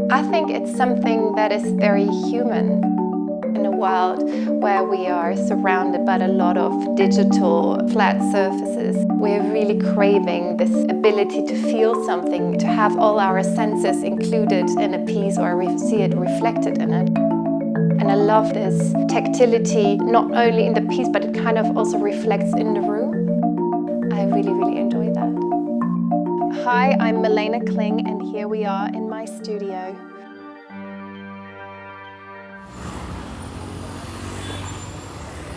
I think it's something that is very human. In a world where we are surrounded by a lot of digital flat surfaces, we're really craving this ability to feel something, to have all our senses included in a piece or see it reflected in it. And I love this tactility, not only in the piece, but it kind of also reflects in the room. I really, really enjoy that. Hi, I'm Milena Kling, and here we are in my studio.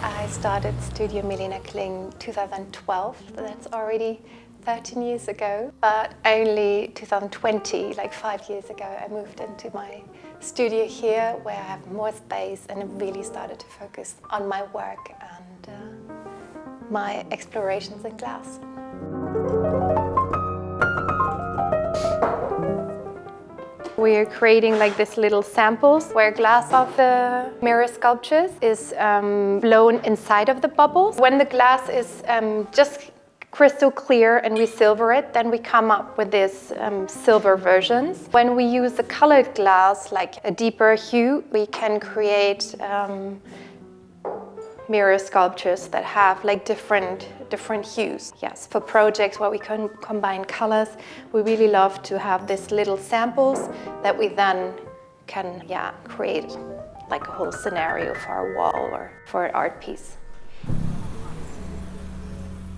I started Studio Milena Kling 2012, so that's already 13 years ago. But only 2020, like 5 years ago, I moved into my studio here where I have more space and I really started to focus on my work and my explorations in glass. We're creating like this little samples where glass of the mirror sculptures is blown inside of the bubbles. When the glass is just crystal clear and we silver it, then we come up with these silver versions. When we use the colored glass, like a deeper hue, we can create mirror sculptures that have like different hues. Yes, for projects where we can combine colors, we really love to have these little samples that we then can create like a whole scenario for a wall or for an art piece.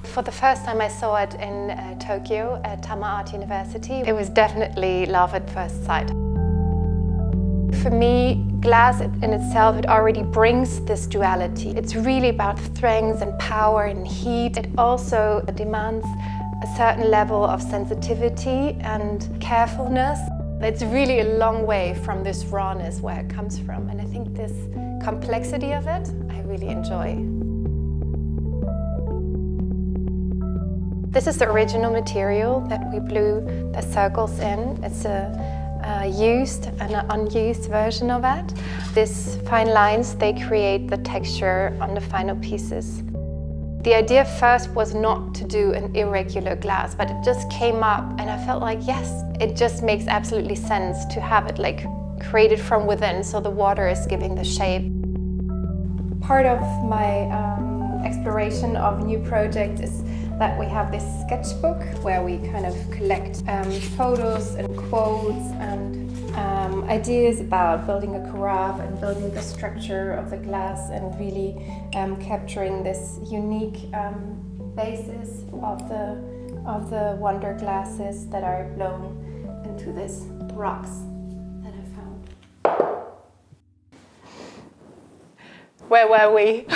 For the first time I saw it in Tokyo at Tama Art University, it was definitely love at first sight. For me, glass in itself, it already brings this duality. It's really about strength and power and heat. It also demands a certain level of sensitivity and carefulness. It's really a long way from this rawness where it comes from. And I think this complexity of it, I really enjoy. This is the original material that we blew the circles in. It's a used and an unused version of it. These fine lines, they create the texture on the final pieces. The idea first was not to do an irregular glass, but it just came up and I felt like, yes, it just makes absolutely sense to have it like created from within, so the water is giving the shape. Part of my exploration of new projects is that we have this sketchbook where we kind of collect photos and quotes and ideas about building a carafe and building the structure of the glass and really capturing this unique basis of the wonder glasses that are blown into these rocks that I found. Where were we?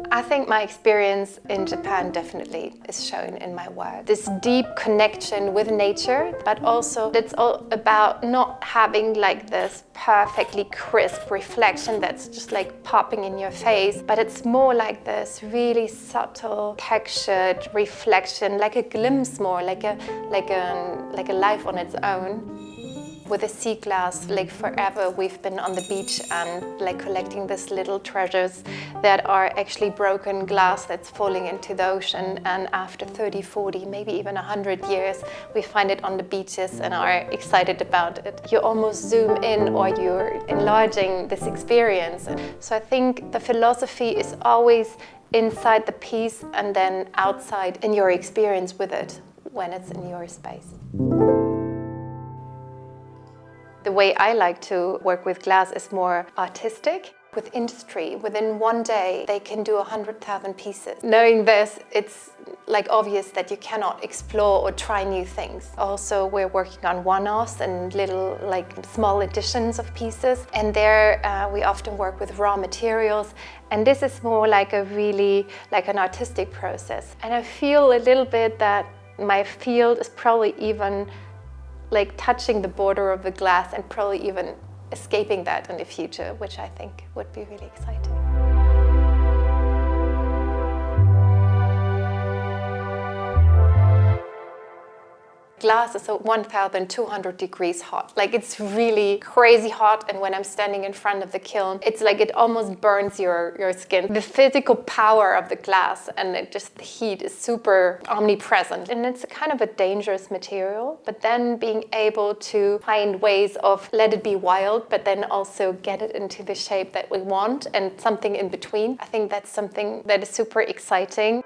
I think my experience in Japan definitely is shown in my work. This deep connection with nature, but also it's all about not having like this perfectly crisp reflection that's just like popping in your face, but it's more like this really subtle textured reflection, like a glimpse more, like a life on its own. With the sea glass, like forever we've been on the beach and like collecting these little treasures that are actually broken glass that's falling into the ocean, and after 30, 40, maybe even 100 years, we find it on the beaches and are excited about it. You almost zoom in or you're enlarging this experience. So I think the philosophy is always inside the piece and then outside in your experience with it when it's in your space. The way I like to work with glass is more artistic. With industry, within one day, they can do 100,000 pieces. Knowing this, it's like obvious that you cannot explore or try new things. Also, we're working on one-offs and little like small editions of pieces. And there we often work with raw materials. And this is more like a really like an artistic process. And I feel a little bit that my field is probably even like touching the border of the glass and probably even escaping that in the future, which I think would be really exciting. Glass is 1200 degrees hot. Like, it's really crazy hot, and when I'm standing in front of the kiln, it's like it almost burns your skin. The physical power of the glass and the heat is super omnipresent, and it's kind of a dangerous material, but then being able to find ways of let it be wild, but then also get it into the shape that we want and something in between, I think that's something that is super exciting.